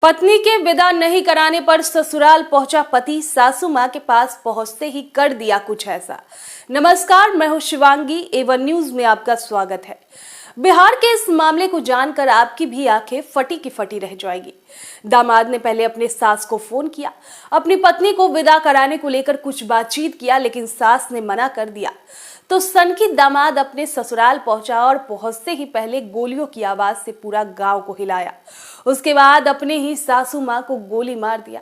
पत्नी के विदा नहीं कराने पर ससुराल पहुंचा पति, सासू मां के पास पहुंचते ही कर दिया कुछ ऐसा। नमस्कार, मैं हूं शिवांगी, एवन न्यूज में आपका स्वागत है। बिहार के इस मामले को जानकर आपकी भी आंखें फटी की फटी रह जाएगी। दामाद ने पहले अपने सास को फोन किया, अपनी पत्नी को विदा कराने को लेकर कुछ बातचीत किया, लेकिन सास ने मना कर दिया। तो सनकी दामाद अपने ससुराल पहुंचा और पहुंचते ही पहले गोलियों की आवाज से पूरा गांव को हिलाया। उसके बाद अपने ही सासू मां को गोली मार दिया।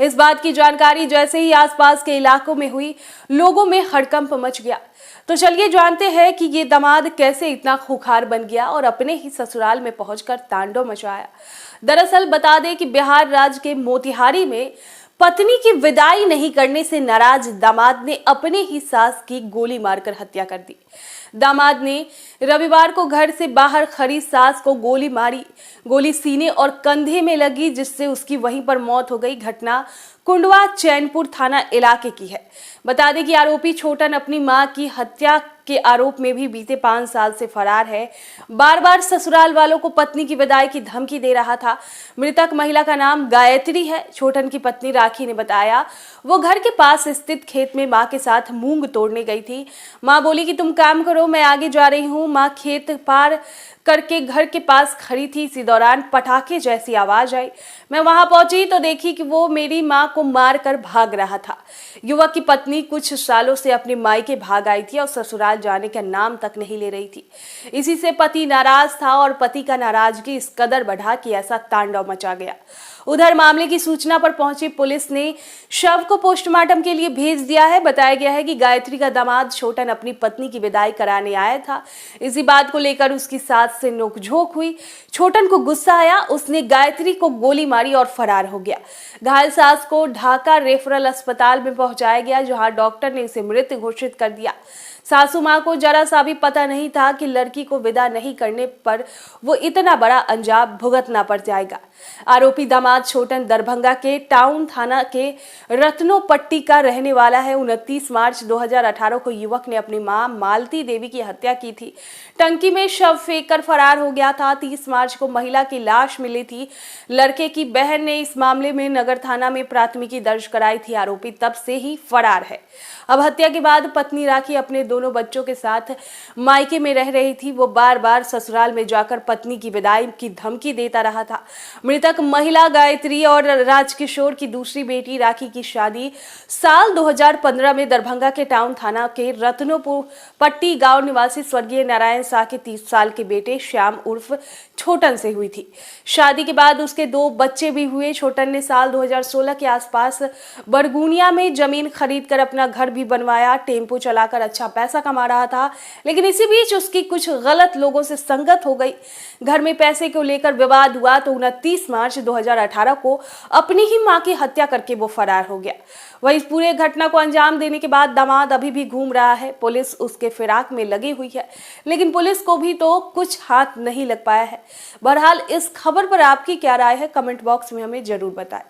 इस बात की जानकारी जैसे ही आसपास के इलाकों में हुई, लोगों में हड़कंप मच गया। तो चलिए जानते हैं कि ये दामाद कैसे इतना खूंखार बन गया और अपने ही ससुराल में पहुंचकर तांडव मचाया। दरअसल बता दें कि बिहार राज्य के मोतिहारी में पत्नी की विदाई नहीं करने से नाराज दामाद ने अपने ही सास की गोली मारकर हत्या कर दी। दामाद ने रविवार को घर से बाहर खड़ी सास को गोली मारी। गोली सीने और कंधे में लगी, जिससे उसकी वहीं पर मौत हो गई। घटना कुंडवा चैनपुर थाना इलाके की है। बता दें कि आरोपी छोटन अपनी मां की हत्या के आरोप में भी बीते 5 साल से फरार है। बार बार ससुराल वालों को पत्नी की विदाई की धमकी दे रहा था। मृतक महिला का नाम गायत्री है। छोटन की पत्नी राखी ने बताया, वो घर के पास स्थित खेत में मां के साथ मूंग तोड़ने गई थी। मां बोली कि तुम काम करो, मैं आगे जा रही हूँ। मां खेत पार करके घर के पास खड़ी थी। इसी दौरान पटाखे जैसी आवाज आई। मैं वहां पहुंची तो देखी कि वो मेरी मां को मारकर भाग रहा था। युवक की पत्नी कुछ सालों से अपने मायके भाग आई थी और ससुराल जाने का नाम तक नहीं ले रही थी। इसी से पति नाराज था और पति का नाराजगी इस कदर बढ़ा कि ऐसा तांडव मचा गया। उधर मामले की सूचना पर पहुंची पुलिस ने शव को पोस्टमार्टम के लिए भेज दिया है। बताया गया है कि गायत्री का दामाद छोटन अपनी पत्नी की विदाई कराने आया था। इसी बात को लेकर उसकी सास से नोकझोंक हुई। छोटन को गुस्सा आया, उसने गायत्री को गोली मारी और फरार हो गया। घायल सास को ढाका रेफरल अस्पताल में पहुंचाया गया, जहां डॉक्टर ने इसे मृत घोषित कर दिया। सासू मां को जरा सा भी पता नहीं था कि लड़की को विदा नहीं करने पर वो इतना बड़ा अंजाम भुगतना पड़ जाएगा। आरोपी दामाद छोटन दरभंगा के टाउन थाना के रत्नोपट्टी का रहने वाला है। 29 मार्च 2018 को युवक ने अपनी मां मालती देवी की हत्या की थी। टंकी में शव फेंककर फरार हो गया था। 30 मार्च को महिला की लाश मिली थी। लड़के की बहन ने इस मामले में नगर थाना में प्राथमिकी दर्ज कराई थी। आरोपी तब से ही फरार है। अब हत्या के बाद पत्नी राखी अपने दोनों बच्चों के साथ मायके में रह रही थी। वो बार बार ससुराल में जाकर पत्नी की विदाई की धमकी देता रहा था। मृतक महिला गायत्री और राजकिशोर की दूसरी बेटी राखी की शादी साल 2015 में दरभंगा के टाउन थाना के रत्नोपट्टी गांव निवासी स्वर्गीय नारायण शाह के 30 साल के बेटे श्याम उर्फ छोटन से हुई थी। शादी के बाद उसके 2 बच्चे भी हुए। छोटन ने साल 2016 के आसपास बरगुनिया में जमीन खरीदकर अपना घर भी बनवाया। टेम्पो चलाकर अच्छा पैसा कमा रहा था, लेकिन इसी बीच उसकी कुछ गलत लोगों से संगत हो गई। घर में पैसे को लेकर विवाद हुआ तो 29 मार्च 2018 को अपनी ही मां की हत्या करके वो फरार हो गया। वह इस पूरे घटना को अंजाम देने के बाद दामाद अभी भी घूम रहा है। पुलिस उसके फिराक में लगी हुई है, लेकिन पुलिस को भी तो कुछ हाथ नहीं लग पाया है। बहरहाल इस खबर पर आपकी क्या राय है, कमेंट बॉक्स में हमें जरूर बताएं।